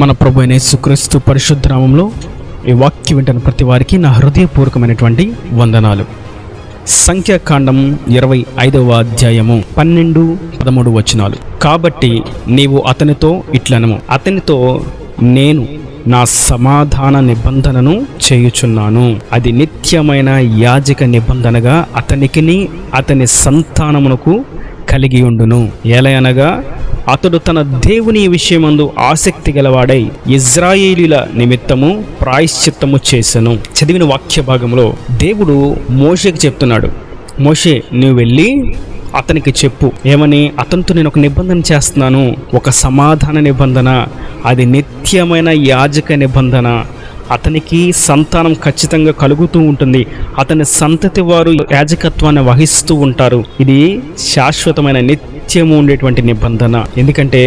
మన ప్రభు అయిన యేసుక్రీస్తు పరిశుద్ధ నామములో ఈ వాక్యం వింటున్న ప్రతి వారికి నా హృదయపూర్వకమైనటువంటి వందనాలు. సంఖ్యాకాండం 25వ అధ్యాయము 12-13 వచనాలు. కాబట్టి నీవు అతనితో ఇట్లనము, అతనితో నేను నా సమాధాన నిబంధనను చేయుచున్నాను, అది నిత్యమైన యాజక నిబంధనగా అతనికిని అతని సంతానమునకు కలిగి ఉండును. ఎలయనగా అతడు తన దేవుని విషయమందు ఆసక్తి గలవాడై ఇజ్రాయేలీల నిమిత్తము ప్రాయశ్చిత్తము చేసెను. చదివిన వాక్య భాగంలో దేవుడు మోషేకి చెప్తున్నాడు, మోషే నువ్వు వెళ్ళి అతనికి చెప్పు, ఏమని? అతనితో నేను ఒక నిబంధన చేస్తున్నాను, ఒక సమాధాన నిబంధన, అది నిత్యమైన యాజక నిబంధన. అతనికి సంతానం ఖచ్చితంగా కలుగుతూ ఉంటుంది, అతని సంతతి వారు యాజకత్వాన్ని వహిస్తూ ఉంటారు. ఇది శాశ్వతమైన నిత్యము ఉండేటువంటి నిబంధన. ఎందుకంటే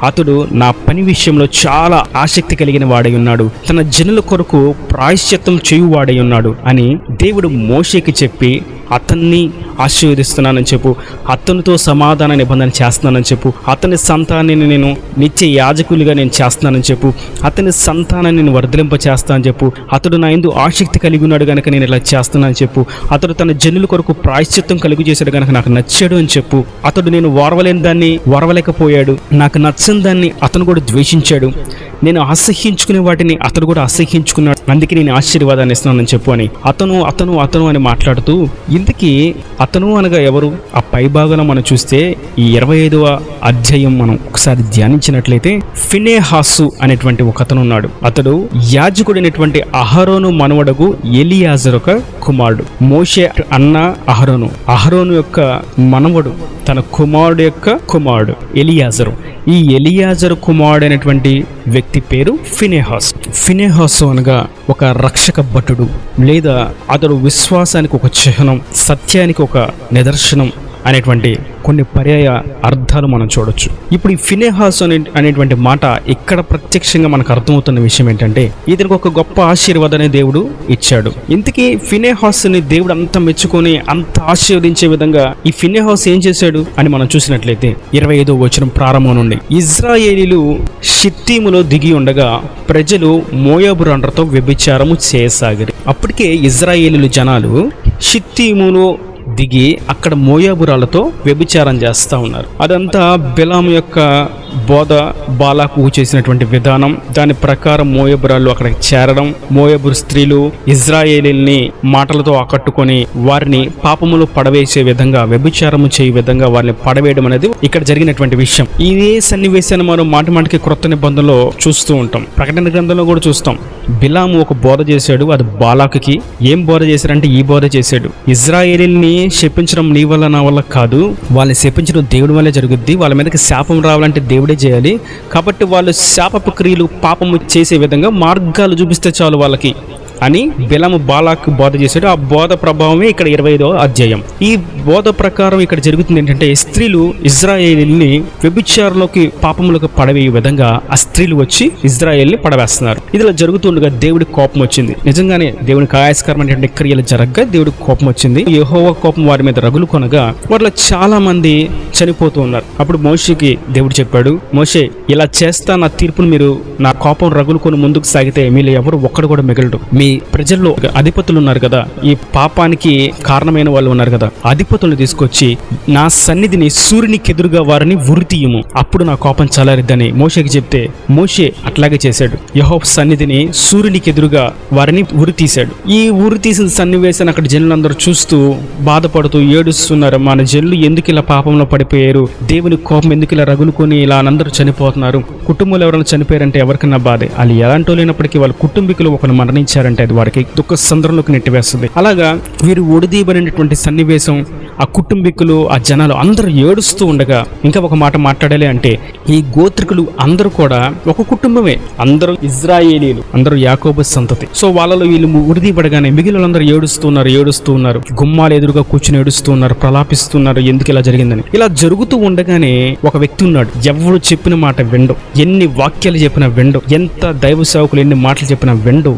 అతడు నా పని విషయంలో చాలా ఆసక్తి కలిగిన వాడై ఉన్నాడు, తన జనుల కొరకు ప్రాయశ్చిత్తం చేయువాడై ఉన్నాడు అని దేవుడు మోషేకి చెప్పి అతన్ని ఆశీర్వదిస్తున్నానని చెప్పు, అతనితో సమాధాన నిబంధన చేస్తున్నానని చెప్పు, అతని సంతానాన్ని నేను నిత్య యాజకులుగా నేను చేస్తున్నానని చెప్పు, అతని సంతానాన్ని నేను వర్ధలింప చేస్తానని చెప్పు, అతడు నా యందు ఆసక్తి కలిగి ఉన్నాడు కనుక నేను ఇలా చేస్తున్నానని చెప్పు, అతడు తన జనుల కొరకు ప్రాయశ్చిత్తం కలిగి చేశాడు కనుక నాకు నచ్చాడు అని చెప్పు, అతడు నేను ఓర్వలేని దాన్ని ఓర్వలేకపోయాడు, నాకు నచ్చిన దాన్ని అతను కూడా ద్వేషించాడు, నేను అసహ్యించుకునే వాటిని అతడు కూడా అసహ్యించుకున్నాడు, అందుకే నేను ఆశీర్వాదాన్ని ఇస్తున్నానని చెప్పు అని అతను అని మాట్లాడుతూ, ఇంతకీ అతను అనగా ఎవరు? ఆ పై భాగంలో మనం చూస్తే ఈ 25వ అధ్యాయం మనం ఒకసారి ధ్యానించినట్లయితే ఫినెహాసు అనేటువంటి ఒక అతను ఉన్నాడు. అతడు యాజకుడైనటువంటి అహరోను మనవడగు ఎలియాజరు ఒక కుమారుడు. మోషే అన్న అహరోను యొక్క మనవడు తన కుమారుడు యొక్క కుమారుడు ఎలియాజరు. ఈ ఎలియాజరు కుమారుడైనటువంటి వ్యక్తి పేరు ఫినెహాసు అనగా ఒక రక్షక భటుడు, లేదా అతడు విశ్వాసానికి ఒక చిహ్నం, సత్యానికి ఒక నిదర్శనం అనేటువంటి కొన్ని పర్యాయ అర్థాలు మనం చూడొచ్చు. ఇప్పుడు ఈ ఫినెహాసు అనేటువంటి మాట ఇక్కడ ప్రత్యక్షంగా మనకు అర్థమవుతున్న విషయం ఏంటంటే, ఇతనికి ఒక గొప్ప ఆశీర్వాదాన్ని దేవుడు ఇచ్చాడు. ఇంతకీ ఫినెహాసుని దేవుడు అంత మెచ్చుకొని అంత ఆశీర్వదించే విధంగా ఈ ఫినెహాసు ఏం చేశాడు అని మనం చూసినట్లయితే 25వ వచనం ప్రారంభం నుండి, ఇజ్రాయేలీలు షిత్తీములో దిగి ఉండగా ప్రజలు మోయాబు రండ్రతో వ్యభిచారము చేయసాగిరి. అప్పటికే ఇజ్రాయేలీలు జనాలు షిత్తీములో దిగి అక్కడ మోయాబురాలతో వ్యభిచారం చేస్తూ ఉన్నారు. అదంతా బిలాము యొక్క బోధ, బాలాకు చేసినటువంటి విధానం. దాని ప్రకారం మోయాబురాలు అక్కడికి చేరడం, మోయాబు స్త్రీలు ఇజ్రాయేలీల్ని మాటలతో ఆకట్టుకొని వారిని పాపములో పడవేసే విధంగా, వ్యభిచారము చేయే విధంగా వారిని పడవేయడం అనేది ఇక్కడ జరిగినటువంటి విషయం. ఇదే సన్నివేశాన్ని మనం మాటికి క్రొత్త నిబంధనలో చూస్తూ ఉంటాం. ప్రకటన గ్రంథంలో కూడా చూస్తాం. బిలాము ఒక బోధ చేశాడు, అది బాలాకుకి. ఏం బోధ చేశాడంటే ఈ బోధ చేశాడు, ఇజ్రాయేలీల్ని శపించడం నీ వల్ల నా వల్ల కాదు, వాళ్ళని శపించడం దేవుడి వల్లే జరుగుద్ది, వాళ్ళ మీదకి శాపం రావాలంటే దేవుడే చేయాలి, కాబట్టి వాళ్ళు శాపపు క్రియలు పాపము చేసే విధంగా మార్గాలు చూపిస్తే చాలు వాళ్ళకి అని బిలాము బాలాకు బోధ చేశాడు. ఆ బోధ ప్రభావమే ఇక్కడ 25వ అధ్యాయం. ఈ బోధ ప్రకారం ఇక్కడ జరుగుతుంది ఏంటంటే, స్త్రీలు ఇజ్రాయేలీని వ్యభిచారంలోకి, పాపములకు పడవేయ విధంగా ఆ స్త్రీలు వచ్చి ఇజ్రాయేల్ని పడవేస్తున్నారు. ఇదిలా జరుగుతుండగా దేవుడికి కోపం వచ్చింది. నిజంగానే దేవునికి ఆయాస్కరమైనటువంటి క్రియలు జరగగా దేవుడికి కోపం వచ్చింది. యెహోవా కోపం వారి మీద రగులు కొనగా వారిలో చాలా మంది చనిపోతూ ఉన్నారు. అప్పుడు మోషేకి దేవుడు చెప్పాడు, మోషే ఇలా చేస్తా, నా తీర్పును మీరు నా కోపం రగులు కొని ముందుకు సాగితే మీలో ఎవరు ఒక్కడు కూడా మిగలడు. మీ ప్రజల్లో అధిపతులు ఉన్నారు కదా, ఈ పాపానికి కారణమైన వాళ్ళు ఉన్నారు కదా, అధిపతులను తీసుకొచ్చి నా సన్నిధిని సూర్యునికి ఎదురుగా వారిని ఉరితీయము, అప్పుడు నా కోపం చల్లారిద్దని మోషేకి చెప్తే మోషే అట్లాగే చేశాడు. యెహోవా సన్నిధిని సూర్యునికి ఎదురుగా వారిని ఉరితీశాడు. ఈ ఉరితీసిన సన్నివేశాన్ని అక్కడ జనులందరూ చూస్తూ బాధపడుతూ ఏడుస్తున్నారు. మన జనులు ఎందుకు ఇలా పాపంలో పడిపోయారు, దేవుని కోపం ఎందుకు ఇలా రగులుకొని ఇలా అందరూ చనిపోతున్నారు, కుటుంబంలో ఎవరైనా చనిపోయారంటే ఎవరికన్నా బాధే, వాళ్ళు ఎలాంటి లేనప్పటికీ వాళ్ళ కుటుంబీకులు ఒకరు మరణించారంటే అది వారికి దుఃఖ సంద్రంలోకి నెట్టివేస్తుంది. అలాగా వీరు ఒడిదీయబడినటువంటి సన్నివేశం, ఆ కుటుంబీకులు, ఆ జనాలు అందరూ ఏడుస్తూ ఉండగా ఇంకా ఒక మాట మాట్లాడాలి అంటే, ఈ గోత్రికులు అందరూ కూడా ఒక కుటుంబమే, అందరూ ఇజ్రాయేలీలు, అందరూ యాకోబు సంతతి. సో వాళ్ళలో వీళ్ళు ఉడిదీయబడగానే మిగిలిన అందరూ ఏడుస్తూ ఉన్నారు, గుమ్మాలు ఎదురుగా కూర్చుని ఏడుస్తూ ఉన్నారు, ప్రలాపిస్తున్నారు, ఎందుకు ఇలా జరిగిందని. ఇలా జరుగుతూ ఉండగానే ఒక వ్యక్తి ఉన్నాడు, ఎవరు చెప్పిన మాట వెండు, ఎన్ని వాక్యాలు చెప్పినా వెండు, ఎంత దైవ సేవకులు ఎన్ని మాటలు చెప్పినా వినరు,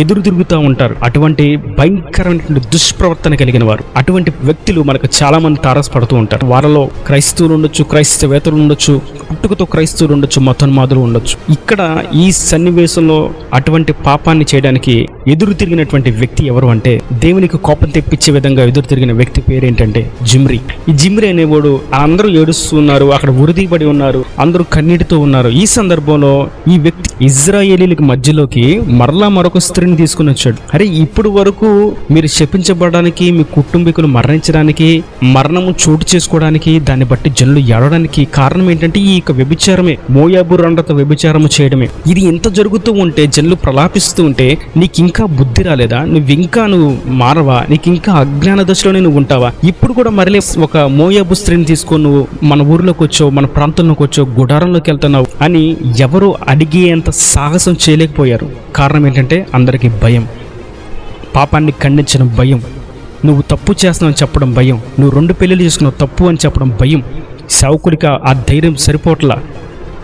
ఎదురు తిరుగుతూ ఉంటారు. అటువంటి భయంకరమైనటువంటి దుష్ప్రవర్తన కలిగిన వారు, అటువంటి వ్యక్తులు మనకు లేక చాలా మంది తారసపడుతూ ఉంటారు. వాళ్ళలో క్రైస్తవులు ఉండొచ్చు, క్రైస్తవేతరులు ఉండొచ్చు, పుట్టుకతో క్రైస్తవులు ఉండొచ్చు, మతోన్మాదులు ఉండొచ్చు. ఇక్కడ ఈ సన్నివేశంలో అటువంటి పాపాన్ని చేయడానికి ఎదురు తిరిగినటువంటి వ్యక్తి ఎవరు అంటే, దేవునికి కోపం తెప్పించే విధంగా ఎదురు తిరిగిన వ్యక్తి పేరేంటంటే జిమ్రీ. ఈ జిమ్రీ అనేవాడు అందరూ ఏడుస్తున్నారు, అక్కడ ఉరిదీయబడి ఉన్నారు, అందరూ కన్నీటితో ఉన్నారు. ఈ సందర్భంలో ఈ వ్యక్తి ఇజ్రాయేలీలకు మధ్యలోకి మరలా మరొక స్త్రీని తీసుకుని వచ్చాడు. అరే, ఇప్పుడు వరకు మీరు శపించబడడానికి, మీ కుటుంబీకులు మరణించడానికి, మరణము చోటు చేసుకోవడానికి, దాన్ని బట్టి జనులు ఏడవడానికి కారణం ఏంటంటే ఈ యొక్క వ్యభిచారమే, మోయాబు రండతో వ్యభిచారము చేయడమే. ఇది ఎంత జరుగుతూ ఉంటే, జనులు ప్రలాపిస్తూ ఉంటే నీకు ఇంకా బుద్ధి రాలేదా? నువ్వు మారవా? నీకు ఇంకా అజ్ఞాన దశలోనే నువ్వు ఉంటావా? ఇప్పుడు కూడా మరలే ఒక మోయాబు స్త్రీని తీసుకొని నువ్వు మన ఊర్లోకి వచ్చావు, మన ప్రాంతంలోకి వచ్చావు, గుడారంలోకి వెళ్తున్నావు అని ఎవరు అడిగేంత సాహసం చేయలేకపోయారు. కారణం ఏంటంటే అందరికీ భయం, పాపాన్ని ఖండించడం భయం, నువ్వు తప్పు చేస్తున్నావు చెప్పడం భయం, నువ్వు 2 పెళ్ళిళ్ళు చేసుకున్నావు తప్పు అని చెప్పడం భయం. సేవకుడికి ఆ ధైర్యం సరిపోట్ల,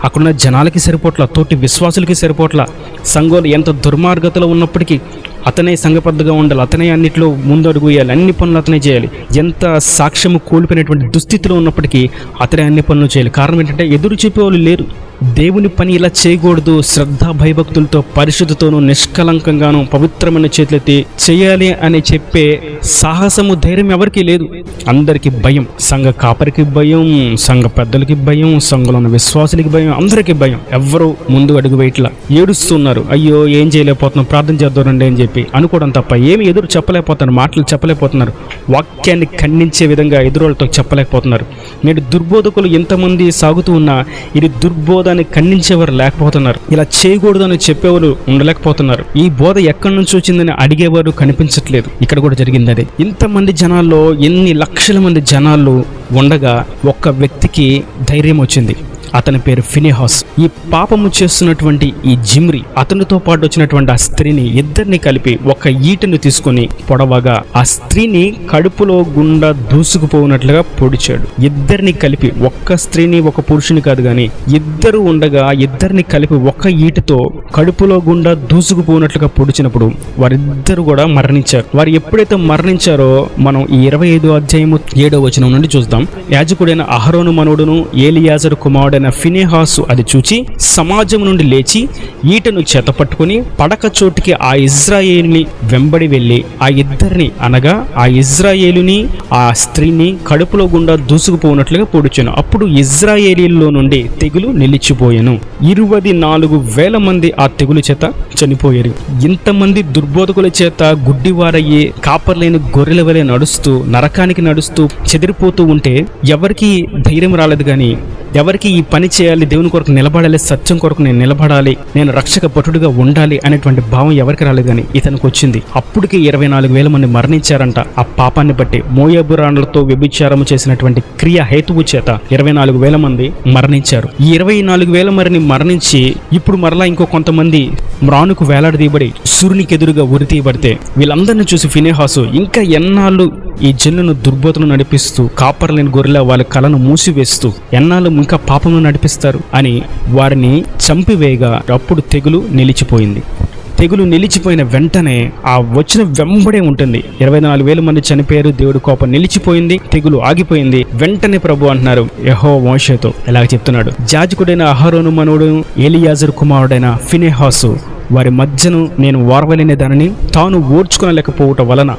అక్కడున్న జనాలకి సరిపోట్ల, తోటి విశ్వాసులకి సరిపోట్ల. సంఘంలో ఎంత దుర్మార్గతలో ఉన్నప్పటికీ అతనే సంఘబద్ధంగా ఉండాలి, అతనే అన్నింటిలో ముందడుగు వేయాలి, అన్ని పనులు అతనే చేయాలి. ఎంత సాక్ష్యము కోల్పోయినటువంటి దుస్థితిలో ఉన్నప్పటికీ అతనే అన్ని పనులు చేయాలి. కారణం ఏంటంటే ఎదురు చెప్పేవాళ్ళు లేరు. దేవుని పని ఇలా చేయకూడదు, శ్రద్ధ భయభక్తులతో, పరిశుద్ధతోనూ, నిష్కలంకంగాను, పవిత్రమైన చేతులెత్తి చేయాలి అని చెప్పే సాహసము, ధైర్యం ఎవరికీ లేదు. అందరికీ భయం. సంఘ కాపరికి భయం, సంఘ పెద్దలకి భయం, సంఘంలో ఉన్న విశ్వాసులకి భయం, అందరికీ భయం. ఎవ్వరూ ముందు అడుగు వేయట్లా, ఏడుస్తున్నారు. అయ్యో ఏం చేయలేకపోతున్నాం, ప్రార్థన చేద్దారండి అని చెప్పి అనుకోవడం తప్ప ఏమి ఎదురు చెప్పలేకపోతున్నారు, మాటలు చెప్పలేకపోతున్నారు, వాక్యాన్ని ఖండించే విధంగా ఎదురులతో చెప్పలేకపోతున్నారు. నేడు దుర్బోధకులు ఎంతమంది సాగుతూ ఉన్నా ఇది దుర్బోధ అని ఖండించేవారు లేకపోతున్నారు, ఇలా చేయకూడదు అని చెప్పేవారు ఉండలేకపోతున్నారు. ఈ బోధ ఎక్కడి నుంచి వచ్చిందని అడిగేవారు కనిపించట్లేదు. ఇక్కడ కూడా జరిగింది అదే. ఇంతమంది జనాల్లో, ఎన్ని లక్షల మంది జనాలు ఉండగా ఒక్క వ్యక్తికి ధైర్యం వచ్చింది. అతని పేరు ఫినెహాస్. ఈ పాపము చేస్తున్నటువంటి ఈ జిమ్రీ, అతనితో పాటు వచ్చినటువంటి ఆ స్త్రీని, ఇద్దరిని కలిపి ఒక ఈటను తీసుకుని పొడవగా ఆ స్త్రీని కడుపులో గుండా దూసుకుపోయినట్లుగా పొడిచాడు. ఇద్దరిని కలిపి, ఒక్క స్త్రీని ఒక పురుషుని కాదు గాని ఇద్దరు ఉండగా ఇద్దరిని కలిపి ఒక ఈటతో కడుపులో గుండా దూసుకుపోయినట్లుగా పొడిచినప్పుడు వారిద్దరు కూడా మరణించారు. వారు ఎప్పుడైతే మరణించారో మనం ఈ 25వ అధ్యాయము 7వ వచనం నుండి చూద్దాం. యాజకుడైన అహరోను మనవడును ఏలియాజరు కుమారుడు ఫినెహాసు అది చూచి సమాజం నుండి లేచి ఈటను చేతపట్టుకుని పడక చోటికి ఆ ఇజ్రాయేలుని వెంబడి వెళ్ళి ఆ ఇద్దరిని, అనగా ఆ ఇజ్రాయేలుని ఆ స్త్రీని కడుపులో గుండా దూసుకుపోయినట్లుగా పొడిచాను. అప్పుడు ఇజ్రాయేలీల్లో నుండి తెగులు నిలిచిపోయాను. 24,000 మంది ఆ తెగులు చేత చనిపోయారు. ఇంతమంది దుర్బోధకుల చేత గుడ్డివారయ్యి కాపర్లేని గొర్రెల వలె నడుస్తూ, నరకానికి నడుస్తూ చెదిరిపోతూ ఉంటే ఎవరికి ధైర్యం రాలేదు. కానీ ఎవరికి ఈ పని చేయాలి, దేవుని కొరకు నిలబడాలి, సత్యం కొరకు నేను నిలబడాలి, నేను రక్షక భటుడుగా ఉండాలి అనేటువంటి భావం ఎవరికి రాలేదు. కానీ ఇతనికి వచ్చింది. అప్పటికి 24,000 మంది మరణించారంట. ఆ పాపాన్ని బట్టి మోయాబురాణులతో వ్యభిచారము చేసినటువంటి క్రియ హేతువు చేత 24,000 మంది మరణించారు. ఈ 24,000 మందిని మరణించి ఇప్పుడు మరలా ఇంకో కొంతమంది మ్రానుకు వేలాడదీయబడి సూర్యునికి ఎదురుగా ఉరి తీయబడితే వీళ్ళందరినీ చూసి ఫినెహాసు ఇంకా ఎన్నాళ్ళు ఈ జనులను దుర్బోధను నడిపిస్తూ, కాపర్లేని గొర్రెల వాళ్ళ కలను మూసివేస్తూ ఎన్నాళ్ళు ఇంకా పాపమును నడిపిస్తారు అని వారిని చంపివేయగా అప్పుడు తెగులు నిలిచిపోయింది. తెగులు నిలిచిపోయిన వెంటనే ఆ వచ్చిన వెంబడే ఉంటుంది. 24,000 మంది చనిపోయారు. దేవుడి కోపం నిలిచిపోయింది, తెగులు ఆగిపోయింది. వెంటనే ప్రభు అంటున్నారు యెహోవా మోషేతో ఇలాగ చెప్తున్నాడు, యాజకుడైన అహరోను మనవడు ఏలియాజరు కుమారుడైన ఫినెహాసు వారి మధ్యను నేను ఓర్వలేని దానిని తాను ఓర్చుకోలేకపోవటం వలన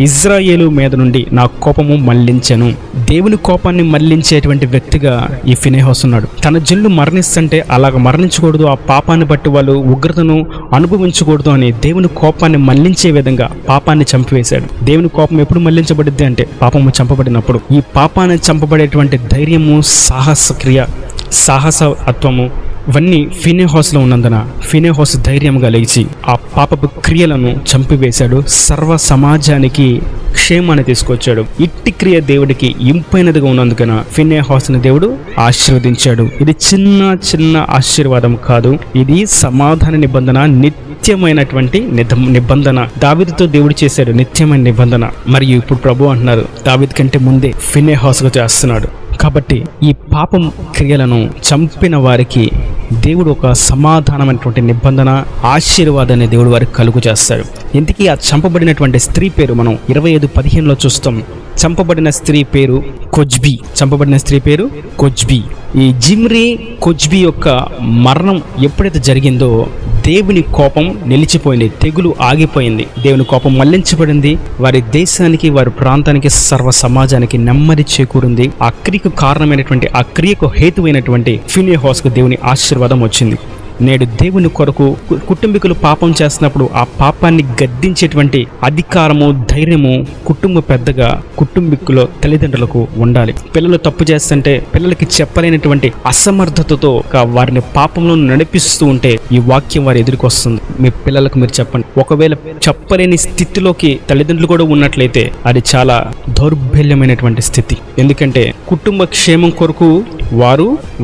ఇజ్రాయేలు మీద నుండి నా కోపము మళ్లించెను. దేవుని కోపాన్ని మళ్లించేటువంటి వ్యక్తిగా ఈ ఫినెహాసు ఉన్నాడు. తన జనులు మరణిస్తుంటే అలాగ మరణించకూడదు, ఆ పాపాన్ని బట్టి వాళ్ళు ఉగ్రతను అనుభవించకూడదు అని దేవుని కోపాన్ని మళ్లించే విధంగా పాపాన్ని చంపివేశాడు. దేవుని కోపం ఎప్పుడు మళ్లించబడిద్ది అంటే పాపము చంపబడినప్పుడు. ఈ పాపాన్ని చంపబడేటువంటి ధైర్యము, సాహసక్రియ, సాహసత్వము ఇవన్నీ ఫినెహాసులో ఉన్నందున ఫినెహాసు ధైర్యంగా లేచి ఆ పాపపు క్రియలను చంపివేశాడు. సర్వ సమాజానికి క్షేమాన్ని తీసుకొచ్చాడు. ఇట్టి క్రియ దేవుడికి ఇంపైనదిగా ఉన్నందుకన ఫినెహాసుని దేవుడు ఆశీర్వదించాడు. ఇది చిన్న ఆశీర్వాదం కాదు, ఇది సమాధాన నిబంధన, నిత్యమైనటువంటి నిబంధన. దావీదుతో దేవుడు చేశాడు నిత్యమైన నిబంధన. మరియు ఇప్పుడు ప్రభు అంటున్నారు దావీదు కంటే ముందే ఫినెహాసుగా చేస్తున్నాడు. కాబట్టి ఈ పాపం క్రియలను చంపిన వారికి దేవుడు ఒక సమాధానమైనటువంటి నిబంధన, ఆశీర్వాదాన్ని దేవుడు వారికి కలుగు చేస్తాడు. ఇంతకీ ఆ చంపబడినటువంటి స్త్రీ పేరు మనం 25:15 చూస్తాం. చంపబడిన స్త్రీ పేరు కొజ్బీ. ఈ జిమ్రీ కొజ్బీ యొక్క మరణం ఎప్పుడైతే జరిగిందో దేవుని కోపం నిలిచిపోయింది, తెగులు ఆగిపోయింది, దేవుని కోపం మళ్లించబడింది. వారి దేశానికి, వారి ప్రాంతానికి, సర్వ సమాజానికి నెమ్మది చేకూరింది. ఆ క్రియకు కారణమైనటువంటి, ఆ క్రియకు హేతువైనటువంటి ఫినెహాసుకు దేవుని ఆశీర్వాదం వచ్చింది. నేడు దేవుని కొరకు కుటుంబీకులు పాపం చేస్తున్నప్పుడు ఆ పాపాన్ని గద్దించేటువంటి అధికారము, ధైర్యము కుటుంబ పెద్దగా, కుటుంబీకుల తల్లిదండ్రులకు ఉండాలి. పిల్లలు తప్పు చేస్తుంటే పిల్లలకి చెప్పలేనటువంటి అసమర్థతతో వారిని పాపంలో నడిపిస్తూ ఉంటే ఈ వాక్యం వారి ఎదురుకు వస్తుంది. మీ పిల్లలకు మీరు చెప్పండి. ఒకవేళ చెప్పలేని స్థితిలోకి తల్లిదండ్రులు కూడా ఉన్నట్లయితే అది చాలా దౌర్బల్యమైనటువంటి స్థితి. ఎందుకంటే కుటుంబ క్షేమం కొరకు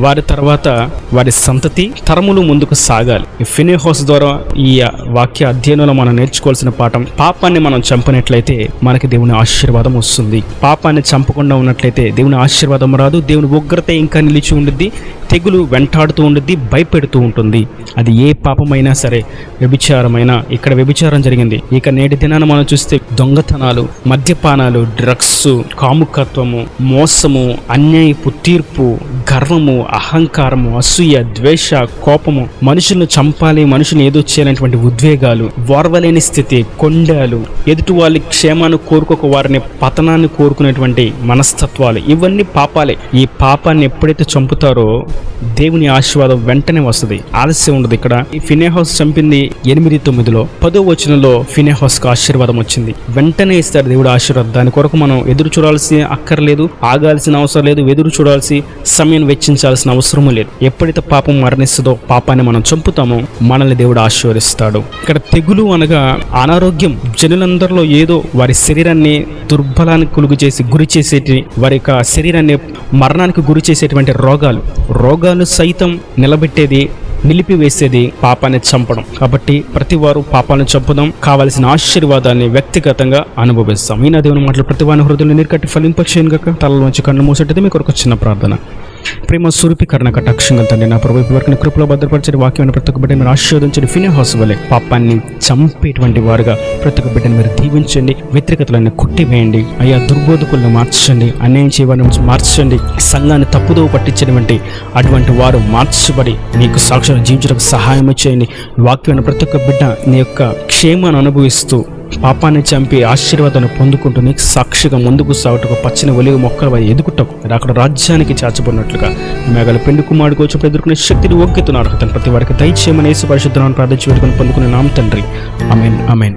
వారి తర్వాత వారి సంతతి తరములు ముందుకు సాగాలి. ఈ ఫినెహాసు ద్వారా ఈ వాక్య అధ్యయనంలో మనం నేర్చుకోవాల్సిన పాఠం, పాపాన్ని మనం చంపినట్లయితే మనకి దేవుని ఆశీర్వాదం వస్తుంది. పాపాన్ని చంపకుండా ఉన్నట్లయితే దేవుని ఆశీర్వాదం రాదు. దేవుని ఉగ్రత ఇంకా నిలిచి ఉండుద్ది, తెగులు వెంటాడుతూ ఉండుద్ది, భయపెడుతూ ఉంటుంది. అది ఏ పాపమైనా సరే, వ్యభిచారమైనా. ఇక్కడ వ్యభిచారం జరిగింది. ఇక నేటి దినాన మనం చూస్తే దొంగతనాలు, మద్యపానాలు, డ్రగ్స్, కాముకత్వము, మోసము, అన్యాయపు తీర్పు, గర్వము, అహంకారము, అసూయ, ద్వేష, కోపము, మనుషులను చంపాలి, మనుషుని ఏదో చేయాలనేటువంటి ఉద్వేగాలు, ఓర్వలేని స్థితి, కొండాలు, ఎదుటి వాళ్ళ క్షేమాన్ని కోరుకోక వారిని పతనాన్ని కోరుకునేటువంటి మనస్తత్వాలు, ఇవన్నీ పాపాలే. ఈ పాపాన్ని ఎప్పుడైతే చంపుతారో దేవుని ఆశీర్వాదం వెంటనే వస్తుంది, ఆలస్యం ఉండదు. ఇక్కడ ఈ ఫినెహాసు చంపింది 8:9 10వ వచనంలో ఫినెహాసుకు ఆశీర్వాదం వచ్చింది. వెంటనే ఇస్తారు దేవుడు ఆశీర్వాదం. దాని కొరకు మనం ఎదురు చూడాల్సి అక్కర్లేదు, ఆగాల్సిన అవసరం లేదు, ఎదురు చూడాల్సి సమయం వెచ్చించాల్సిన అవసరము లేదు. ఎప్పుడైతే పాపం మరణిస్తుందో, పాపాన్ని మనం చంపుతామో, మనల్ని దేవుడు ఆశీర్వదిస్తాడు. ఇక్కడ తెగులు అనగా అనారోగ్యం. జనులందరిలో ఏదో వారి శరీరాన్ని దుర్బలానికి గురి చేసేటి, వారి యొక్క శరీరాన్ని మరణానికి గురి చేసేటువంటి రోగాలు సైతం నిలిపివేసేది పాపాన్ని చంపడం. కాబట్టి ప్రతి వారు పాపాన్ని చంపుదాం, కావలసిన ఆశీర్వాదాన్ని వ్యక్తిగతంగా అనుభవిస్తాం. ఈ నా దేవుని మాటలు ప్రతి వారి హృదయంలో నీరుకట్టి ఫలింపచేయను గాక. తలలోంచి కన్ను మూసేటది మీకు ఒక చిన్న ప్రార్థన. ప్రేమ స్వరూపీకరణ కటాక్షంగా తండ్రి, నా ప్రభు వరకు కృపలో భద్రపరిచిన వాక్యం ప్రతి ఒక్క బిడ్డను మీరు ఆశీర్వదించండి. ఫినెహాసు వలె పాపాన్ని చంపేటువంటి వారుగా ప్రతి ఒక్క బిడ్డను మీరు దీవించండి, వ్యతిరేకతలను కొట్టివేయండి అయ్యా. దుర్బోధకులను మార్చండి, అన్యాయం చేయవారిని మార్చండి, సంఘాన్ని తప్పుదోవ పట్టించినటువంటి అటువంటి వారు మార్చబడి నీకు సాక్షాలు జీవించడానికి సహాయం చేయండి. వాక్యాన్ని ప్రతి ఒక్క బిడ్డ నీ యొక్క క్షేమాన్ని అనుభవిస్తూ పాపాన్ని చంపి ఆశీర్వాదాన్ని పొందుకుంటూ నీకు సాక్షిగా ముందుకు సాగుటకు పచ్చని ఒలివ మొక్కలు ఎదుగుటకు అక్కడ రాజ్యానికి చాచబడినట్లుగా మేఘాల పెండు కుమారుడికి వచ్చినప్పుడు ఎదుర్కొనే శక్తిని ఒగ్గుతున్నారు. ప్రతి వారికి దయచేయమని యేసు పరిశుద్ధ నామమున ప్రార్థించి వేడుకొని పొందుకునే నామ తండ్రి. ఆమేన్, ఆమేన్.